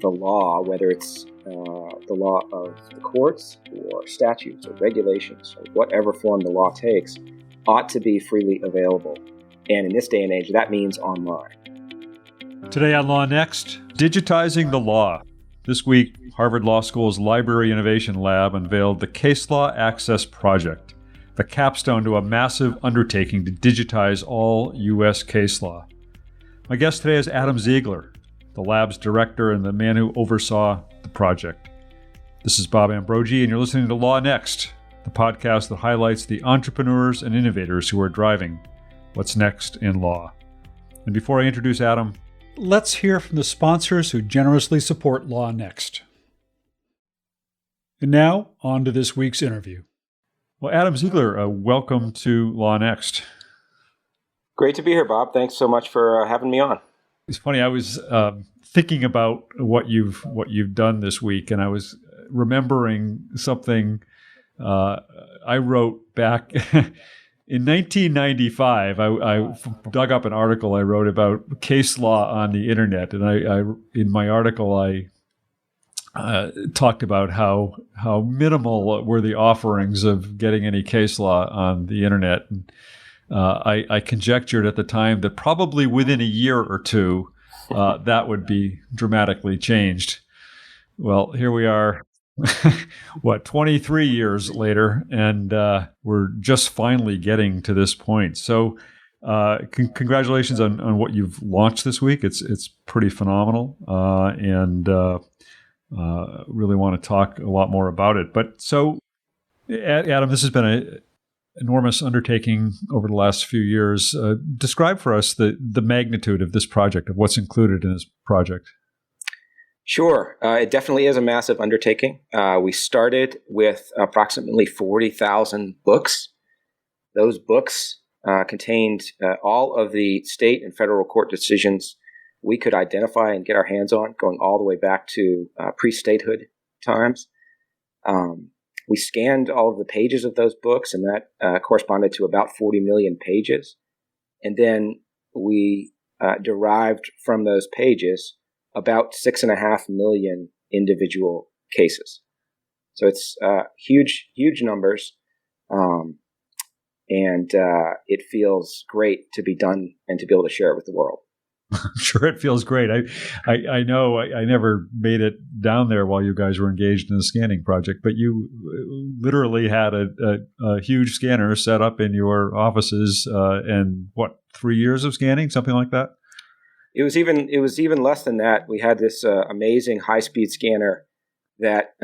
the law, whether it's the law of the courts or statutes or regulations or whatever form the law takes, ought to be freely available. And in this day and age, that means online. Today on LawNext, digitizing the law. This week, Harvard Law School's Library Innovation Lab unveiled the Case Law Access Project, the capstone to a massive undertaking to digitize all U.S. case law. My guest today is Adam Ziegler, the lab's director and the man who oversaw the project. This is Bob Ambrogi, and you're listening to LawNext, the podcast that highlights the entrepreneurs and innovators who are driving what's next in law. And before I introduce Adam, let's hear from the sponsors who generously support LawNext. And now, on to this week's interview. Well, Adam Ziegler, welcome to LawNext. Great to be here, Bob. Thanks so much for having me on. It's funny. I was thinking about what you've done this week, and I was remembering something I wrote back in 1995. I dug up an article I wrote about case law on the internet, and I in my article I talked about how minimal were the offerings of getting any case law on the internet. And I conjectured at the time that probably within a year or two, that would be dramatically changed. Well, here we are, 23 years later, and we're just finally getting to this point. So congratulations on what you've launched this week. It's pretty phenomenal, and really want to talk a lot more about it. But so, Adam, this has been an enormous undertaking over the last few years. Describe for us the magnitude of this project, of what's included in this project. Sure. It definitely is a massive undertaking. We started with approximately 40,000 books. Those books contained all of the state and federal court decisions we could identify and get our hands on, going all the way back to pre-statehood times. We scanned all of the pages of those books, and that corresponded to about 40 million pages. And then we derived from those pages about 6.5 million individual cases. So it's huge numbers. And it feels great to be done and to be able to share it with the world. I'm sure it feels great. I know I never made it down there while you guys were engaged in the scanning project, but you literally had a huge scanner set up in your offices, and 3 years of scanning, something like that? It was even less than that. We had this amazing high-speed scanner that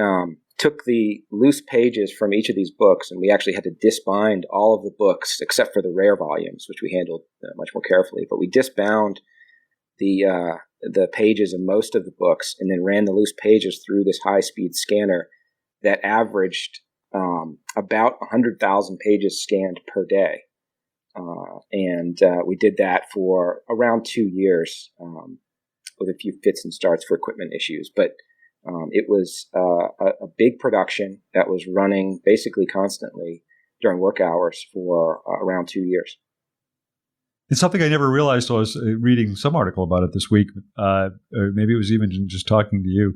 took the loose pages from each of these books, and we actually had to disbind all of the books except for the rare volumes, which we handled much more carefully. But we disbound the pages of most of the books, and then ran the loose pages through this high-speed scanner that averaged about 100,000 pages scanned per day. And we did that for around 2 years, with a few fits and starts for equipment issues. But it was a big production that was running basically constantly during work hours for around 2 years. It's something I never realized till I was reading some article about it this week, or maybe it was even just talking to you,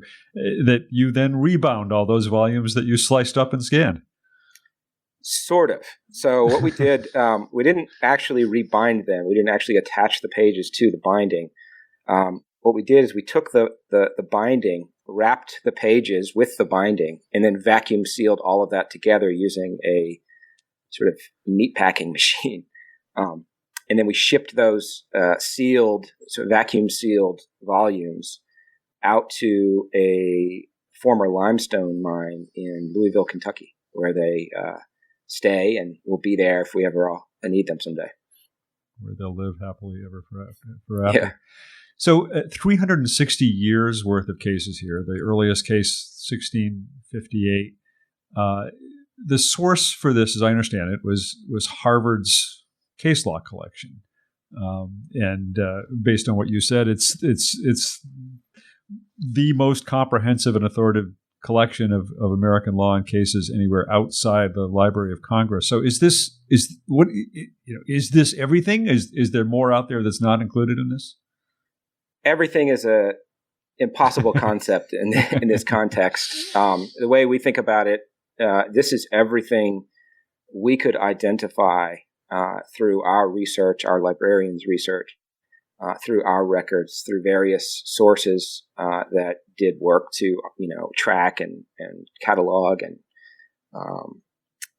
that you then rebound all those volumes that you sliced up and scanned. Sort of. So what we did, we didn't actually rebind them. We didn't actually attach the pages to the binding. What we did is we took the binding, wrapped the pages with the binding, and then vacuum sealed all of that together using a sort of meat packing machine. And then we shipped those vacuum sealed volumes out to a former limestone mine in Louisville, Kentucky, where they stay and will be there if we ever need them someday. Where they'll live happily ever forever. Yeah. So 360 years worth of cases here. The earliest case, 1658. The source for this, as I understand it, was Harvard's case law collection, and based on what you said, it's the most comprehensive and authoritative collection of American law and cases anywhere outside the Library of Congress. So is this everything? Is there more out there that's not included in this? Everything is a impossible concept in this context. The way we think about it, this is everything we could identify through our research, our librarians' research, through our records, through various sources that did work to track and catalog and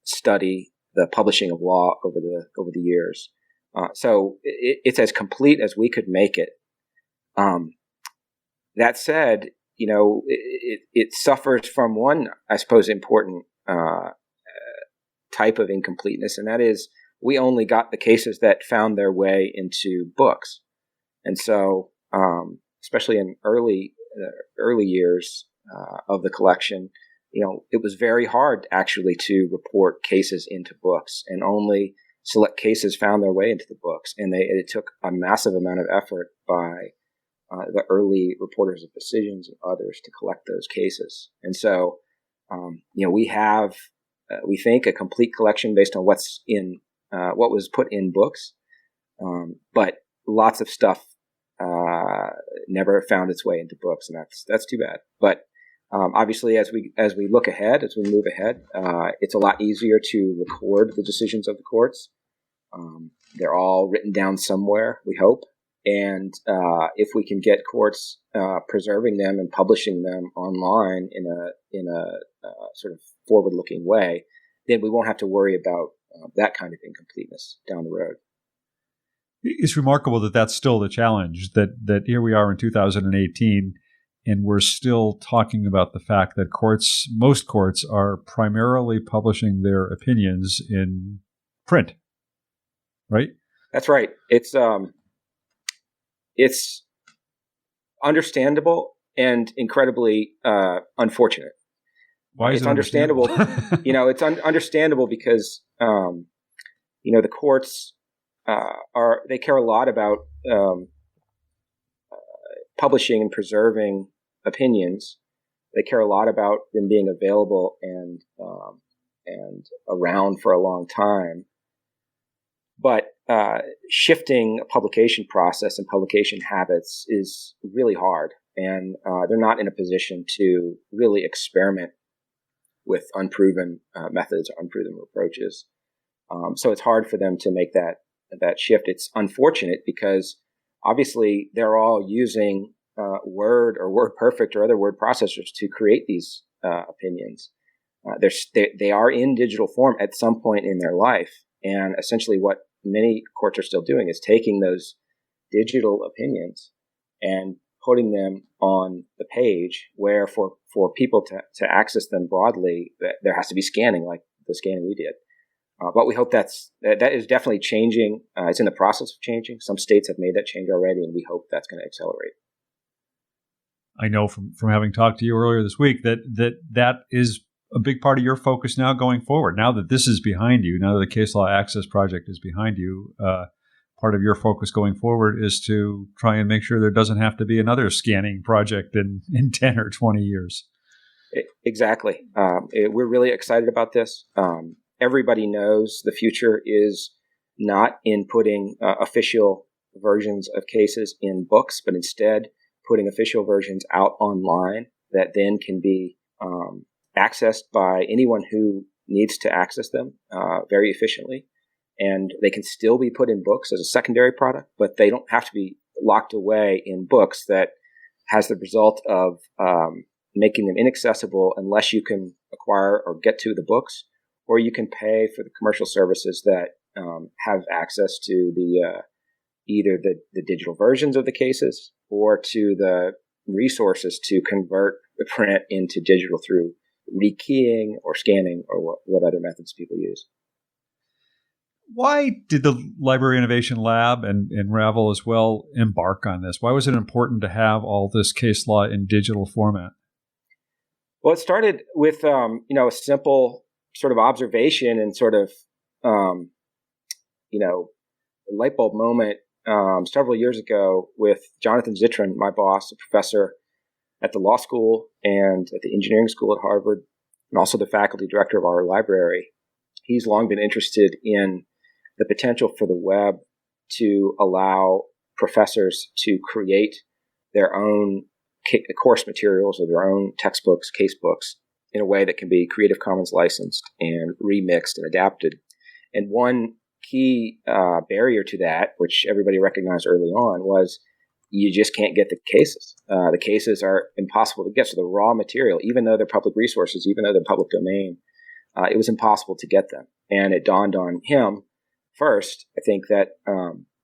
study the publishing of law over the years. So it's as complete as we could make it. That said, it suffers from one, I suppose, important type of incompleteness, and that is we only got the cases that found their way into books. And so, especially in early years of the collection, it was very hard actually to report cases into books, and only select cases found their way into the books. And it took a massive amount of effort by the early reporters of decisions and others to collect those cases. And so, we have, we think, a complete collection based on what's in what was put in books, but lots of stuff never found its way into books, and that's too bad. But obviously, as we look ahead, as we move ahead, it's a lot easier to record the decisions of the courts. They're all written down somewhere, we hope, and if we can get courts preserving them and publishing them online in a sort of forward-looking way, then we won't have to worry about that kind of incompleteness down the road. It's remarkable that that's still the challenge, that here we are in 2018, and we're still talking about the fact that most courts are primarily publishing their opinions in print, right? That's right. It's understandable and incredibly unfortunate. Why is it's it understandable? It's understandable because the courts they care a lot about publishing and preserving opinions. They care a lot about them being available and around for a long time. But shifting a publication process and publication habits is really hard, and they're not in a position to really experiment with unproven methods or unproven approaches. So it's hard for them to make that shift. It's unfortunate because obviously they're all using Word or WordPerfect or other word processors to create these opinions. They are in digital form at some point in their life, and essentially what many courts are still doing is taking those digital opinions and putting them on the page, where for people to access them broadly, there has to be scanning, like the scanning we did. But we hope that is definitely changing. It's in the process of changing. Some states have made that change already, and we hope that's going to accelerate. I know from having talked to you earlier this week that is a big part of your focus now going forward. Now that this is behind you, now that the Case Law Access Project is behind you, part of your focus going forward is to try and make sure there doesn't have to be another scanning project in 10 or 20 years. Exactly. We're really excited about this. Everybody knows the future is not in putting official versions of cases in books, but instead putting official versions out online that then can be accessed by anyone who needs to access them very efficiently. And they can still be put in books as a secondary product, but they don't have to be locked away in books that has the result of making them inaccessible unless you can acquire or get to the books, or you can pay for the commercial services that have access to the either the digital versions of the cases or to the resources to convert the print into digital through rekeying or scanning or what other methods people use. Why did the Library Innovation Lab and Ravel as well embark on this? Why was it important to have all this case law in digital format? Well, it started with a simple sort of observation and sort of light bulb moment several years ago with Jonathan Zittrain, my boss, a professor at the law school and at the engineering school at Harvard, and also the faculty director of our library. He's long been interested in the potential for the web to allow professors to create their own course materials or their own textbooks, casebooks, in a way that can be Creative Commons licensed and remixed and adapted. And one key barrier to that, which everybody recognized early on, was you just can't get the cases. The cases are impossible to get. So the raw material, even though they're public resources, even though they're public domain, it was impossible to get them. And it dawned on him first, I think, that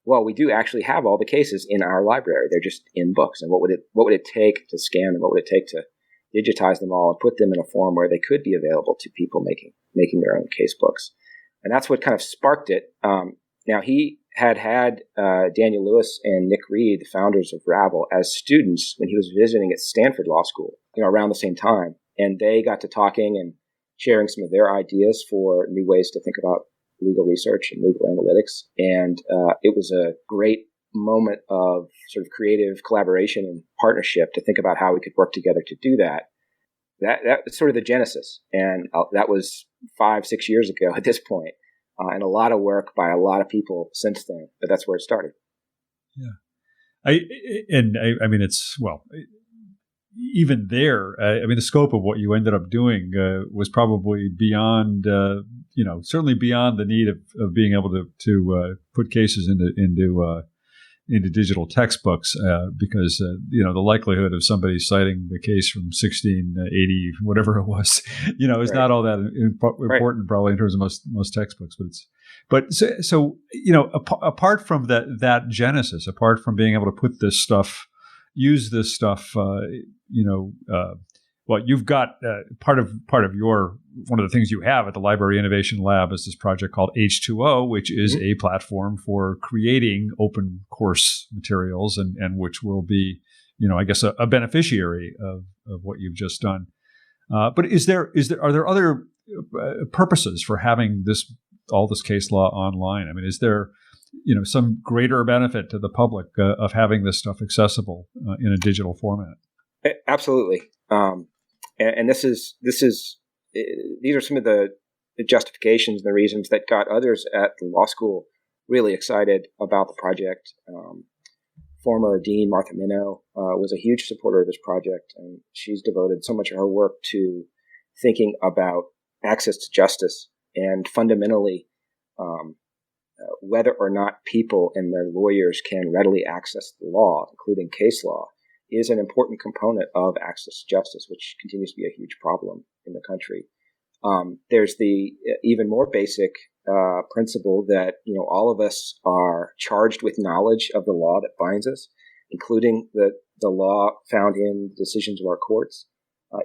we do actually have all the cases in our library. They're just in books. And what would it take to scan them? What would it take to digitize them all and put them in a form where they could be available to people making their own case books? And that's what kind of sparked it. Now, he had Daniel Lewis and Nick Reed, the founders of Ravel, as students when he was visiting at Stanford Law School, around the same time. And they got to talking and sharing some of their ideas for new ways to think about legal research and legal analytics. And it was a great moment of sort of creative collaboration and partnership to think about how we could work together to do that. That was sort of the genesis. And that was 5-6 years ago at this point. And a lot of work by a lot of people since then. But that's where it started. Yeah. I mean, even there, the scope of what you ended up doing was probably beyond, certainly beyond the need of being able to put cases into digital textbooks, because the likelihood of somebody citing the case from 1680, whatever it was, is right. not all that important, right. Probably in terms of most textbooks. Apart from that genesis, apart from being able to put this stuff, use this stuff, you've got part of your, one of the things you have at the Library Innovation Lab is this project called H2O, which is a platform for creating open course materials and which will be, I guess a beneficiary of what you've just done. But are there other purposes for having all this case law online? I mean, is there, some greater benefit to the public of having this stuff accessible in a digital format? Absolutely. And these are some of the justifications and the reasons that got others at the law school really excited about the project. Former Dean Martha Minow was a huge supporter of this project, and she's devoted so much of her work to thinking about access to justice and fundamentally whether or not people and their lawyers can readily access the law, including case law, is an important component of access to justice, which continues to be a huge problem in the country. There's the even more basic principle that all of us are charged with knowledge of the law that binds us, including the law found in decisions of our courts.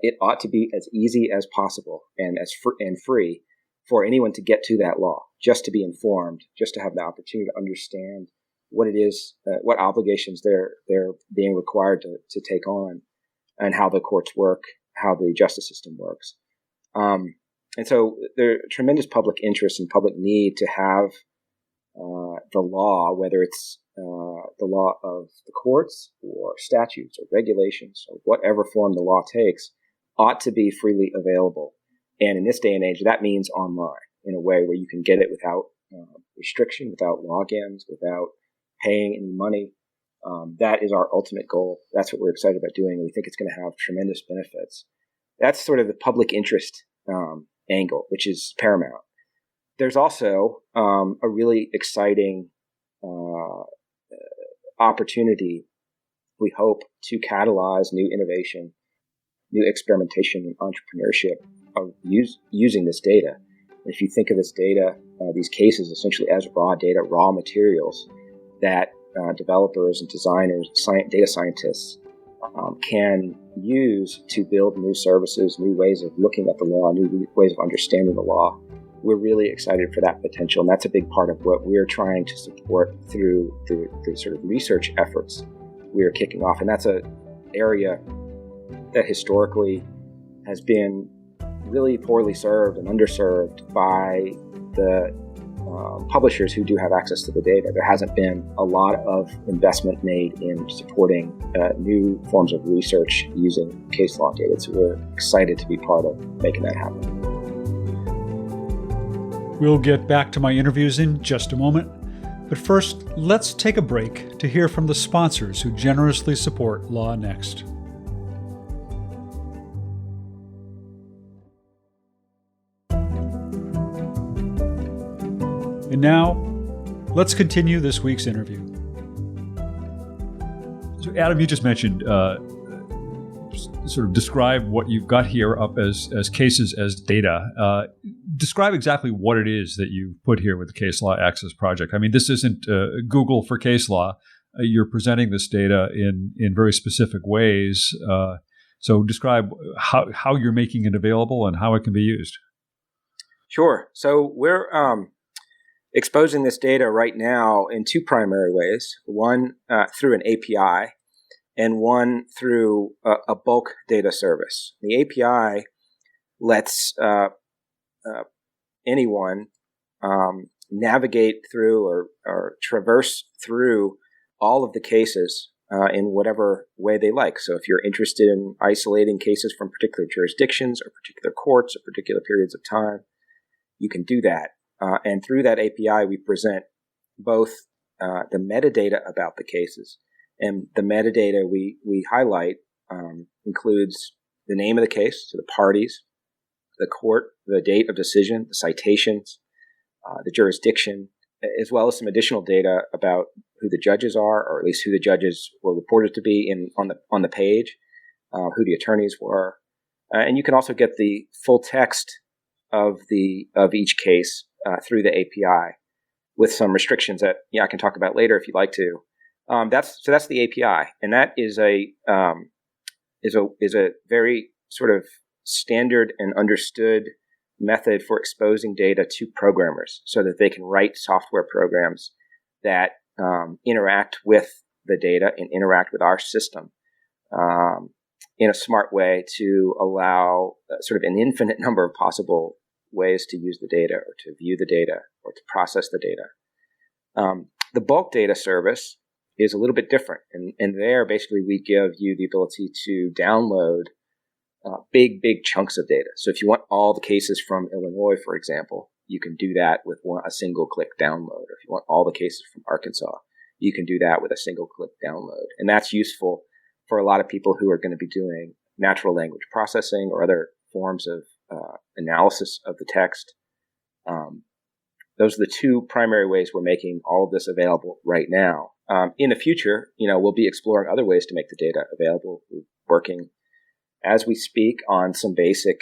It ought to be as easy as possible and free for anyone to get to that law, just to be informed, just to have the opportunity to understand what it is, what obligations they're being required to take on, and how the courts work, how the justice system works. And so there's tremendous public interest and public need to have the law, whether it's the law of the courts or statutes or regulations or whatever form the law takes, ought to be freely available. And in this day and age, that means online in a way where you can get it without restriction, without logins, without paying any money. That is our ultimate goal. That's what we're excited about doing. We think it's going to have tremendous benefits. That's sort of the public interest angle, which is paramount. There's also a really exciting opportunity, we hope, to catalyze new innovation, new experimentation, and entrepreneurship of using this data. And if you think of this data, these cases essentially as raw data, raw materials that developers and designers, data scientists can use to build new services, new ways of looking at the law, new ways of understanding the law. We're really excited for that potential, and that's a big part of what we're trying to support through the sort of research efforts we are kicking off. And that's an area that historically has been really poorly served and underserved by the publishers who do have access to the data. There hasn't been a lot of investment made in supporting new forms of research using case law data. So we're excited to be part of making that happen. We'll get back to my interviews in just a moment. But first, let's take a break to hear from the sponsors who generously support LawNext. And now, let's continue this week's interview. So, Adam, you just mentioned sort of describe what you've got here up as cases as data. Describe exactly what it is that you've put here with the Case Law Access Project. I mean, this isn't Google for case law. You're presenting this data in very specific ways. So describe how you're making it available and how it can be used. Sure. So we're exposing this data right now in two primary ways. One through an API and one through a bulk data service. The API lets anyone navigate through or traverse through all of the cases in whatever way they like. So if you're interested in isolating cases from particular jurisdictions or particular courts or particular periods of time, you can do that. And through that API, we present both the metadata about the cases, and the metadata we highlight includes the name of the case, so the parties, the court, the date of decision, the citations, the jurisdiction, as well as some additional data about who the judges are, or at least who the judges were reported to be on the page, who the attorneys were, and you can also get the full text of each case through the API, with some restrictions that I can talk about later if you'd like to. That's the API, and that is a very sort of standard and understood method for exposing data to programmers so that they can write software programs that interact with the data and interact with our system in a smart way to allow sort of an infinite number of possible ways to use the data or to view the data or to process the data. The bulk data service is a little bit different. And there, basically, we give you the ability to download big chunks of data. So if you want all the cases from Illinois, for example, you can do that with a single click download. Or if you want all the cases from Arkansas, you can do that with a single click download. And that's useful for a lot of people who are going to be doing natural language processing or other forms of analysis of the text. Those are the two primary ways we're making all of this available right now. In the future, we'll be exploring other ways to make the data available. We're working as we speak on some basic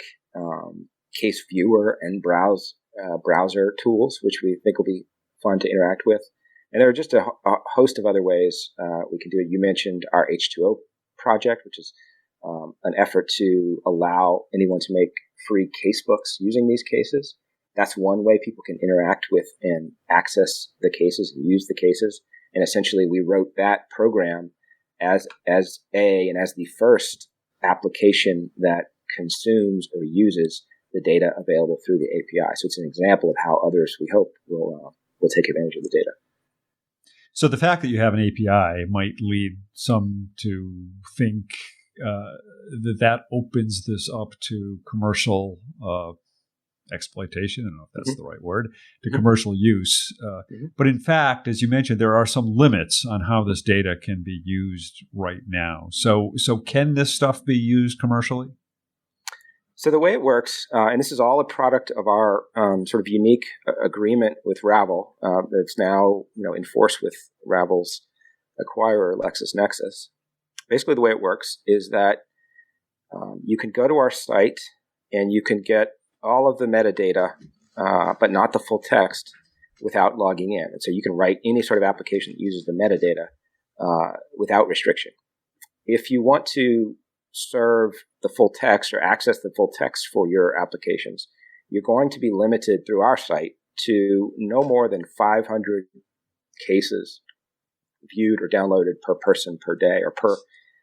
case viewer and browser tools, which we think will be fun to interact with. And there are just a host of other ways we can do it. You mentioned our H2O project, which is an effort to allow anyone to make free casebooks using these cases. That's one way people can interact with and access the cases and use the cases. And essentially, we wrote that program as the first application that consumes or uses the data available through the API. So it's an example of how others, we hope, will take advantage of the data. So the fact that you have an API might lead some to think that opens this up to commercial exploitation. I don't know if that's the right word, to commercial use. But in fact, as you mentioned, there are some limits on how this data can be used right now. So can this stuff be used commercially? So the way it works, and this is all a product of our sort of unique agreement with Ravel that's now enforced with Ravel's acquirer, LexisNexis. Basically, the way it works is that you can go to our site and you can get all of the metadata, but not the full text, without logging in. And so you can write any sort of application that uses the metadata without restriction. If you want to serve the full text or access the full text for your applications, you're going to be limited through our site to no more than 500 cases viewed or downloaded per person per day, or per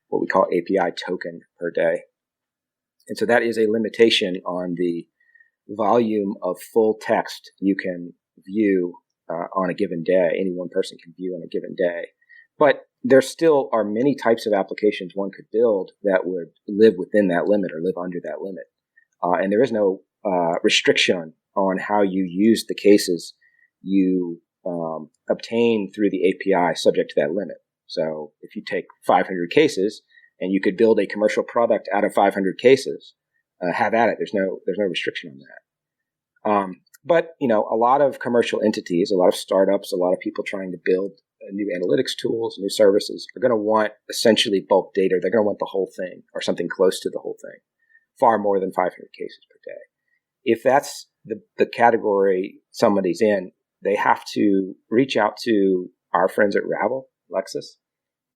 what we call API token per day. And so that is a limitation on the volume of full text you can view on a given day. Any one person can view on a given day. But there still are many types of applications one could build that would live within that limit or live under that limit. And there is no restriction on how you use the cases you obtain through the API subject to that limit. So if you take 500 cases and you could build a commercial product out of 500 cases, have at it. There's no restriction on that. But, a lot of commercial entities, a lot of startups, a lot of people trying to build new analytics tools, new services are going to want essentially bulk data. They're going to want the whole thing or something close to the whole thing, far more than 500 cases per day. If that's the category somebody's in, they have to reach out to our friends at Ravel, Lexis,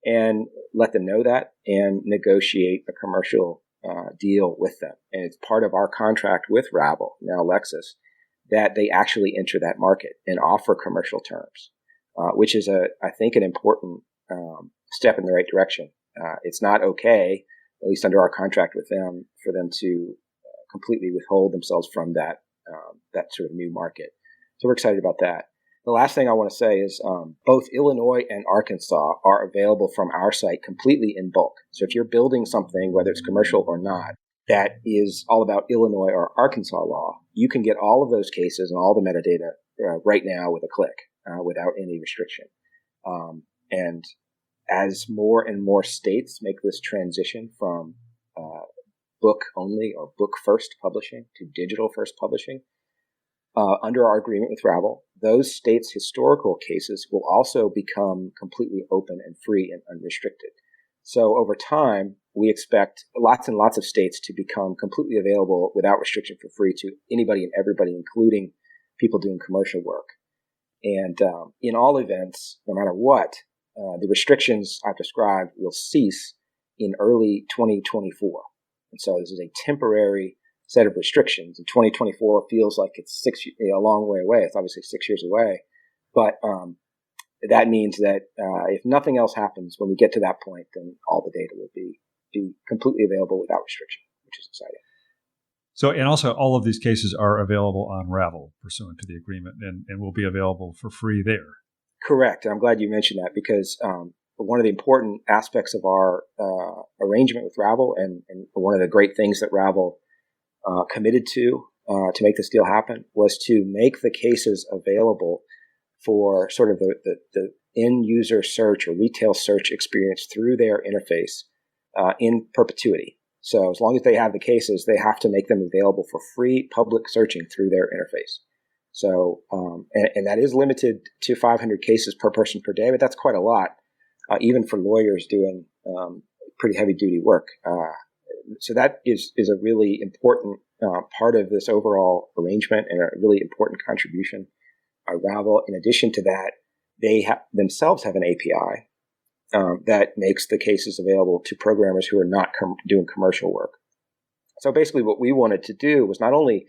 and let them know that and negotiate a commercial deal with them. And it's part of our contract with Ravel, now Lexis, that they actually enter that market and offer commercial terms, which is, I think, an important step in the right direction. It's not okay, at least under our contract with them, for them to completely withhold themselves from that sort of new market. So we're excited about that. The last thing I want to say is both Illinois and Arkansas are available from our site completely in bulk. So if you're building something, whether it's commercial or not, that is all about Illinois or Arkansas law, you can get all of those cases and all the metadata right now with a click without any restriction. And as more and more states make this transition from book only or book first publishing to digital first publishing, under our agreement with Ravel, those states' historical cases will also become completely open and free and unrestricted. So over time, we expect lots and lots of states to become completely available without restriction for free to anybody and everybody, including people doing commercial work. And in all events, no matter what, the restrictions I've described will cease in early 2024. And so this is a temporary set of restrictions. And 2024 feels like it's a long way away. It's obviously 6 years away. But that means that if nothing else happens, when we get to that point, then all the data will be completely available without restriction, which is exciting. So, and also all of these cases are available on Ravel pursuant to the agreement and will be available for free there. Correct. And I'm glad you mentioned that because one of the important aspects of our arrangement with Ravel and one of the great things that Ravel committed to make this deal happen was to make the cases available for sort of the end user search or retail search experience through their interface in perpetuity. So as long as they have the cases, they have to make them available for free public searching through their interface. So, and that is limited to 500 cases per person per day, but that's quite a lot, even for lawyers doing pretty heavy duty work. So that is a really important part of this overall arrangement and a really important contribution by Ravel. In addition to that, they themselves have an API that makes the cases available to programmers who are not doing commercial work. So basically what we wanted to do was not only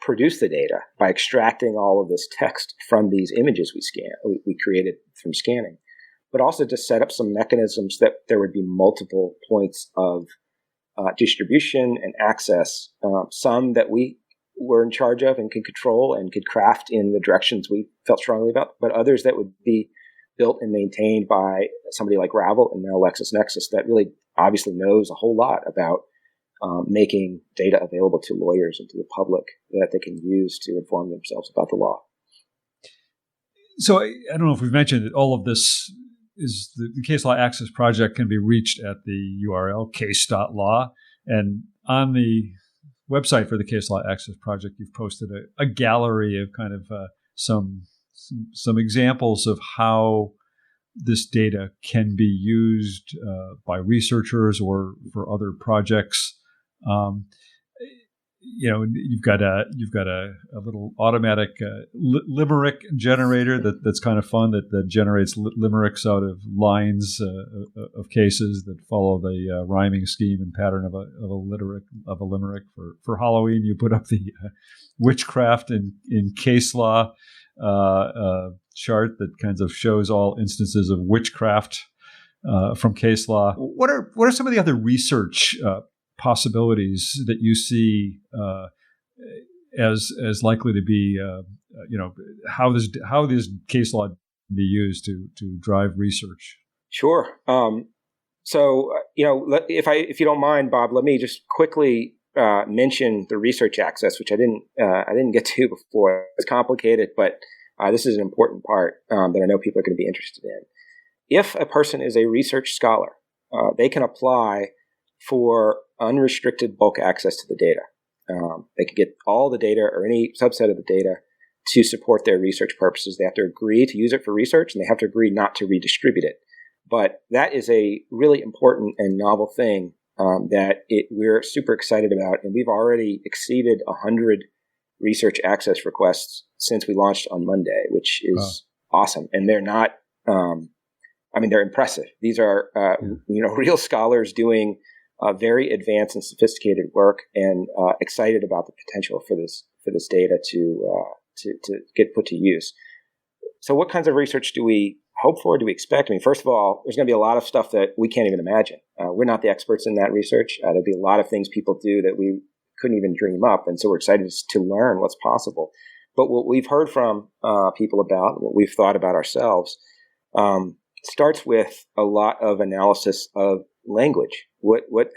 produce the data by extracting all of this text from these images we created from scanning, but also to set up some mechanisms that there would be multiple points of distribution and access, some that we were in charge of and could control and could craft in the directions we felt strongly about, but others that would be built and maintained by somebody like Ravel and now LexisNexis that really obviously knows a whole lot about making data available to lawyers and to the public that they can use to inform themselves about the law. So I don't know if we've mentioned that all of this is the Case Law Access Project can be reached at the URL case.law. And on the website for the Case Law Access Project, you've posted a gallery of kind of some examples of how this data can be used by researchers or for other projects. You've got a little automatic limerick generator that's kind of fun that generates limericks out of lines of cases that follow the rhyming scheme and pattern of a limerick. For Halloween, you put up the witchcraft in case law chart that kind of shows all instances of witchcraft from case law. What are some of the other research possibilities that you see as likely to be, how this case law can be used to drive research? Sure. So if you don't mind, Bob, let me just quickly mention the research access, which I didn't get to before. It's complicated, but this is an important part that I know people are going to be interested in. If a person is a research scholar, they can apply for unrestricted bulk access to the data. They could get all the data or any subset of the data to support their research purposes. They have to agree to use it for research, and they have to agree not to redistribute it. But that is a really important and novel thing that we're super excited about. And we've already exceeded 100 research access requests since we launched on Monday, which is awesome. And they're not, they're impressive. These are, real scholars doing very advanced and sophisticated work, and excited about the potential for this data to get put to use. So what kinds of research do we hope for? Do we expect? First of all, there's going to be a lot of stuff that we can't even imagine. We're not the experts in that research. There'll be a lot of things people do that we couldn't even dream up. And so we're excited to learn what's possible. But what we've heard from people about, what we've thought about ourselves, starts with a lot of analysis of language.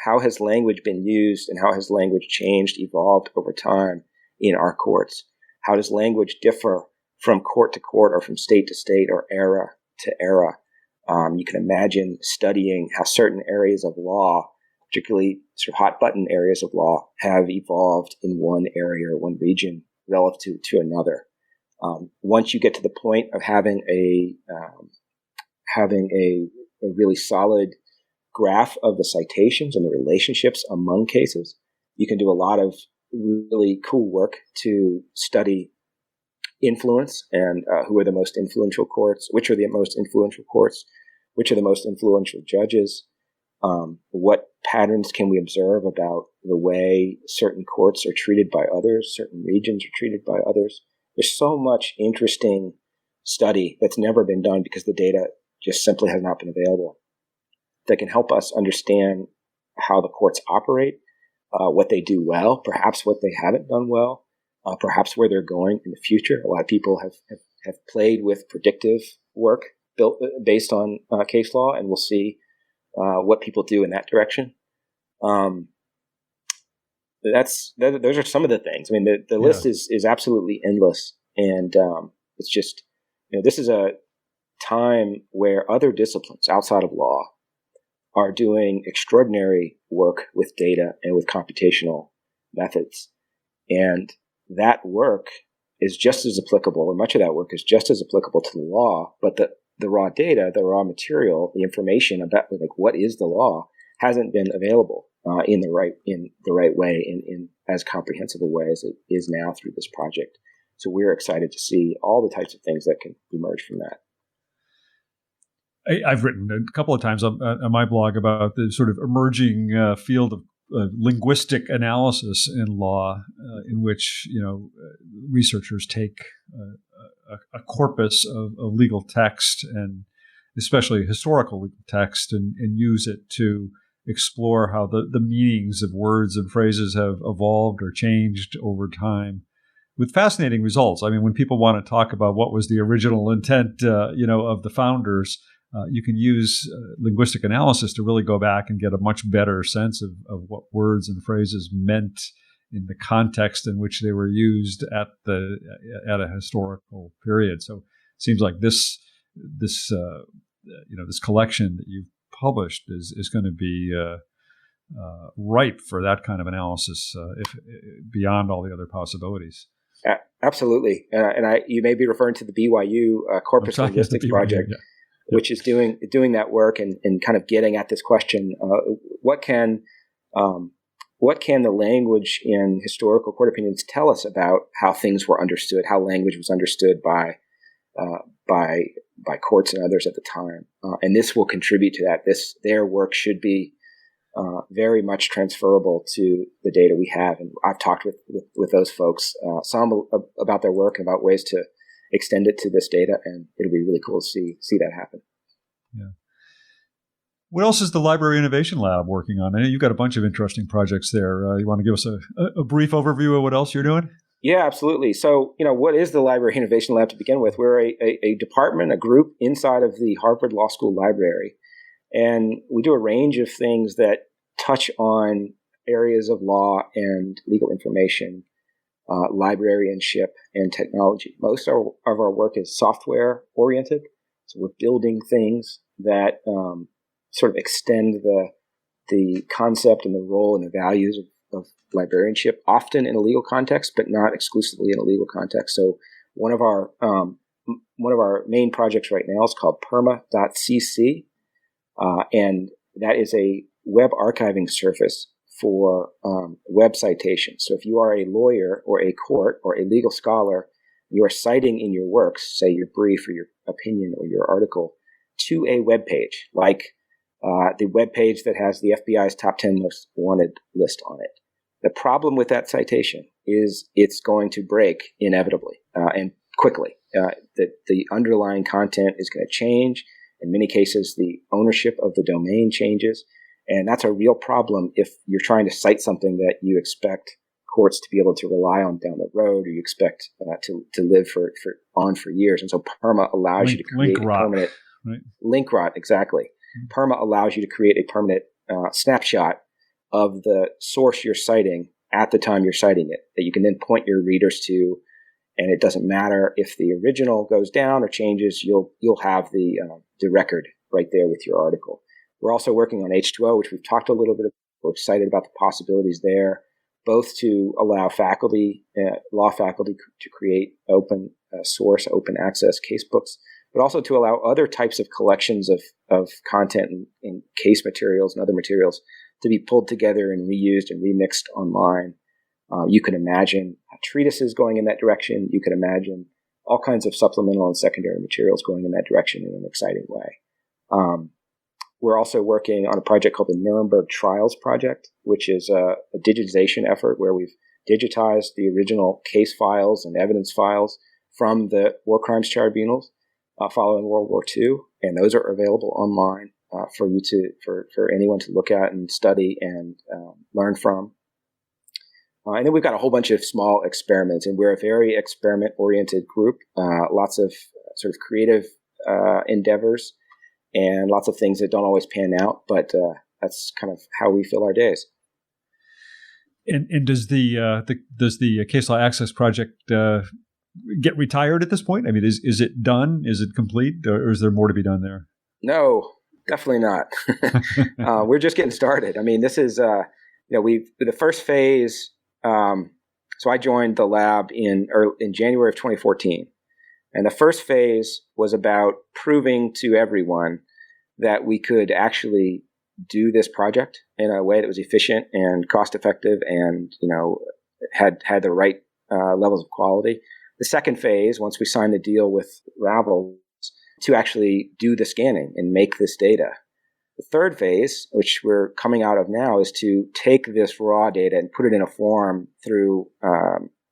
How has language been used, and how has language changed, evolved over time in our courts? How does language differ from court to court, or from state to state, or era to era? You can imagine studying how certain areas of law, particularly sort of hot button areas of law, have evolved in one area or one region relative to another. Once you get to the point of having a really solid graph of the citations and the relationships among cases, you can do a lot of really cool work to study influence and who are the most influential courts, which are the most influential courts, which are the most influential judges, what patterns can we observe about the way certain courts are treated by others, certain regions are treated by others. There's so much interesting study that's never been done because the data just simply has not been available, that can help us understand how the courts operate, what they do well, perhaps what they haven't done well, perhaps where they're going in the future. A lot of people have played with predictive work based on case law, and we'll see what people do in that direction. Those are some of the things. The list is absolutely endless, and it's just, this is a time where other disciplines outside of law are doing extraordinary work with data and with computational methods. And that work is just as applicable, or much of that work is just as applicable to the law, but the raw data, the raw material, the information about what is the law hasn't been available in the right way, in as comprehensive a way as it is now through this project. So we're excited to see all the types of things that can emerge from that. I've written a couple of times on my blog about the sort of emerging field of linguistic analysis in law, in which researchers take a corpus of legal text, and especially historical legal text, and use it to explore how the meanings of words and phrases have evolved or changed over time, with fascinating results. When people want to talk about what was the original intent, of the founders, you can use linguistic analysis to really go back and get a much better sense of what words and phrases meant in the context in which they were used at a historical period. So it seems like this collection that you've published is going to be ripe for that kind of analysis, if beyond all the other possibilities. Absolutely, and you may be referring to the BYU Corpus Linguistics Project. Yeah. Which is doing that work and kind of getting at this question: what can the language in historical court opinions tell us about how things were understood, how language was understood by courts and others at the time? And this will contribute to that. Their work should be very much transferable to the data we have, and I've talked with those folks some about their work and about ways to extend it to this data, and it'll be really cool to see that happen. Yeah. What else is the Library Innovation Lab working on? I know you've got a bunch of interesting projects there. You want to give us a brief overview of what else you're doing? Yeah, absolutely. So, what is the Library Innovation Lab to begin with? We're a department, a group inside of the Harvard Law School Library, and we do a range of things that touch on areas of law and legal information, librarianship, and technology. Most of our work is software oriented. So we're building things that sort of extend the concept and the role and the values of librarianship, often in a legal context, but not exclusively in a legal context. So One of our main projects right now is called perma.cc, and that is a web archiving surface for web citations. So if you are a lawyer or a court or a legal scholar, you are citing in your works, say your brief or your opinion or your article, to a web page, like the web page that has the FBI's top 10 most wanted list on it. The problem with that citation is it's going to break inevitably and quickly. The underlying content is going to change. In many cases, the ownership of the domain changes. And that's a real problem if you're trying to cite something that you expect courts to be able to rely on down the road, or you expect to live for years. And so PERMA allows you to create a permanent link rot. Exactly. PERMA allows you to create a permanent snapshot of the source you're citing at the time you're citing it, that you can then point your readers to, and it doesn't matter if the original goes down or changes, you'll have the record right there with your article. We're also working on H2O, which we've talked a little bit about. We're excited about the possibilities there, both to allow faculty, law faculty, to create open source, open access casebooks, but also to allow other types of collections of content and case materials and other materials to be pulled together and reused and remixed online. You can imagine treatises going in that direction. You can imagine all kinds of supplemental and secondary materials going in that direction in an exciting way. We're also working on a project called the Nuremberg Trials Project, which is a digitization effort where we've digitized the original case files and evidence files from the war crimes tribunals following World War II, and those are available online for anyone to look at and study and learn from. And then we've got a whole bunch of small experiments, and we're a very experiment-oriented group. Lots of sort of creative endeavors, and lots of things that don't always pan out, but that's kind of how we fill our days. And does the Case Law Access Project get retired at this point? I mean, is it done? Is it complete, or is there more to be done there? No, definitely not. We're just getting started. I mean, this is the first phase. So I joined the lab in January of 2014. And the first phase was about proving to everyone that we could actually do this project in a way that was efficient and cost effective and, had the right levels of quality. The second phase, once we signed the deal with Ravel, to actually do the scanning and make this data. The third phase, which we're coming out of now, is to take this raw data and put it in a form through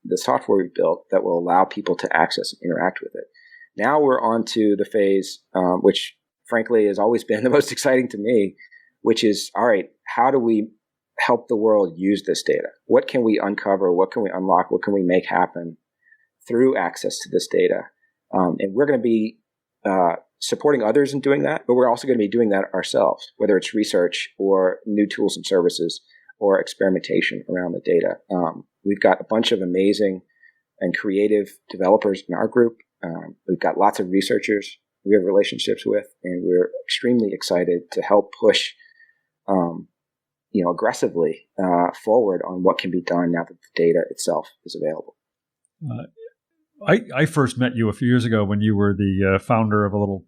the software we built that will allow people to access and interact with it. Now we're on to the phase, which frankly has always been the most exciting to me, which is, all right, how do we help the world use this data? What can we uncover? What can we unlock? What can we make happen through access to this data? And we're going to be supporting others in doing that, but we're also going to be doing that ourselves, whether it's research or new tools and services or experimentation around the data. We've got a bunch of amazing and creative developers in our group. We've got lots of researchers we have relationships with, and we're extremely excited to help push, aggressively forward on what can be done now that the data itself is available. I first met you a few years ago when you were the founder of a little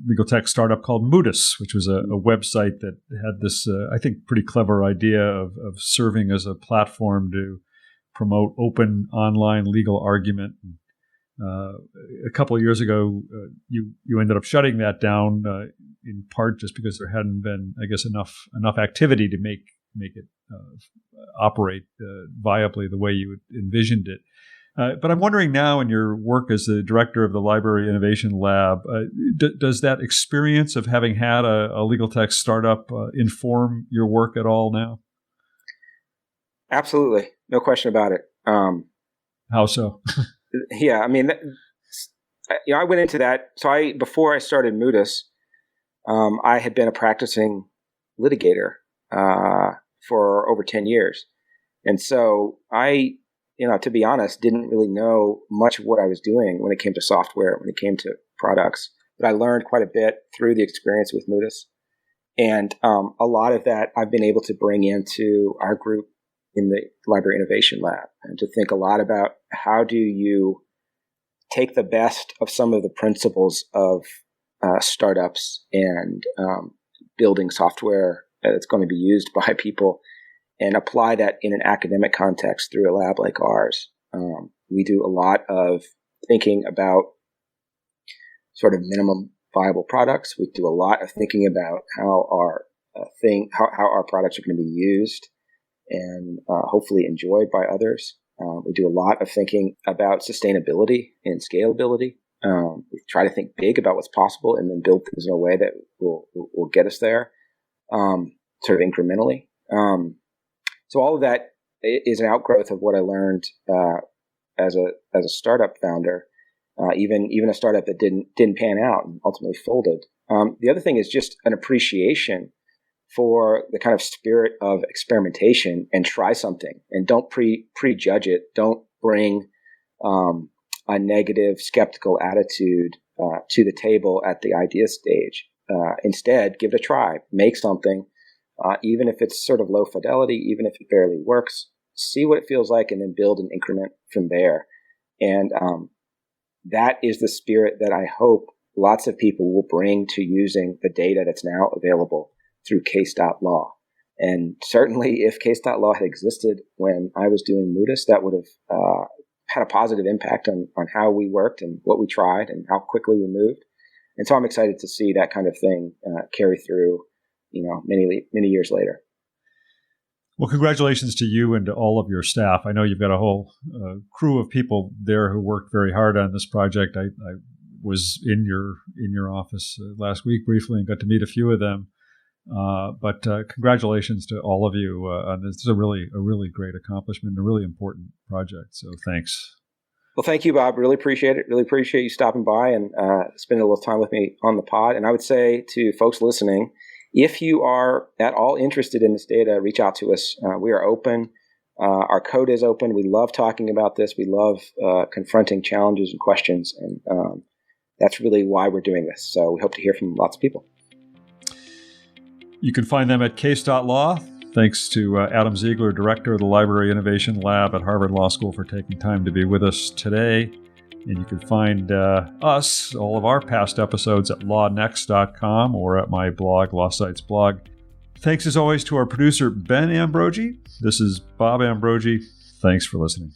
legal tech startup called Moodus, which was a website that had this, I think, pretty clever idea of serving as a platform to promote open online legal argument. A couple of years ago, you ended up shutting that down in part just because there hadn't been, I guess, enough activity to make it operate viably the way you envisioned it. But I'm wondering now, in your work as the director of the Library Innovation Lab, does that experience of having had a legal tech startup inform your work at all now? Absolutely. No question about it. How so? Yeah, I mean, I went into that. So before I started Moodus, I had been a practicing litigator for over 10 years. And so I, to be honest, didn't really know much of what I was doing when it came to software, when it came to products. But I learned quite a bit through the experience with Moodus. And a lot of that I've been able to bring into our group in the Library Innovation Lab, and to think a lot about how do you take the best of some of the principles of startups and building software that's going to be used by people and apply that in an academic context through a lab like ours. We do a lot of thinking about sort of minimum viable products. We do a lot of thinking about how our products are going to be used and hopefully enjoyed by others. We do a lot of thinking about sustainability and scalability. We try to think big about what's possible and then build things in a way that will get us there, sort of incrementally. So all of that is an outgrowth of what I learned as a startup founder, even a startup that didn't pan out and ultimately folded. The other thing is just an appreciation for the kind of spirit of experimentation and try something and don't prejudge it. Don't bring a negative, skeptical attitude to the table at the idea stage. Instead, give it a try. Make something, even if it's sort of low fidelity, even if it barely works. See what it feels like and then build an increment from there. And that is the spirit that I hope lots of people will bring to using the data that's now available through case.law. And certainly if case.law had existed when I was doing Moodus, that would have had a positive impact on how we worked and what we tried and how quickly we moved. And so I'm excited to see that kind of thing carry through, many years later. Well, congratulations to you and to all of your staff. I know you've got a whole crew of people there who worked very hard on this project. I was in your office last week briefly and got to meet a few of them. But congratulations to all of you on this. This is a really great accomplishment, a really important project. So thanks. Well, thank you, Bob. Really appreciate it. Really appreciate you stopping by and spending a little time with me on the pod. And I would say to folks listening, if you are at all interested in this data, reach out to us. We are open. Our code is open. We love talking about this. We love confronting challenges and questions. And that's really why we're doing this. So we hope to hear from lots of people. You can find them at case.law. Thanks to Adam Ziegler, Director of the Library Innovation Lab at Harvard Law School, for taking time to be with us today. And you can find us, all of our past episodes, at LawNext.com or at my blog, LawSites blog. Thanks as always to our producer, Ben Ambrogi. This is Bob Ambrogi. Thanks for listening.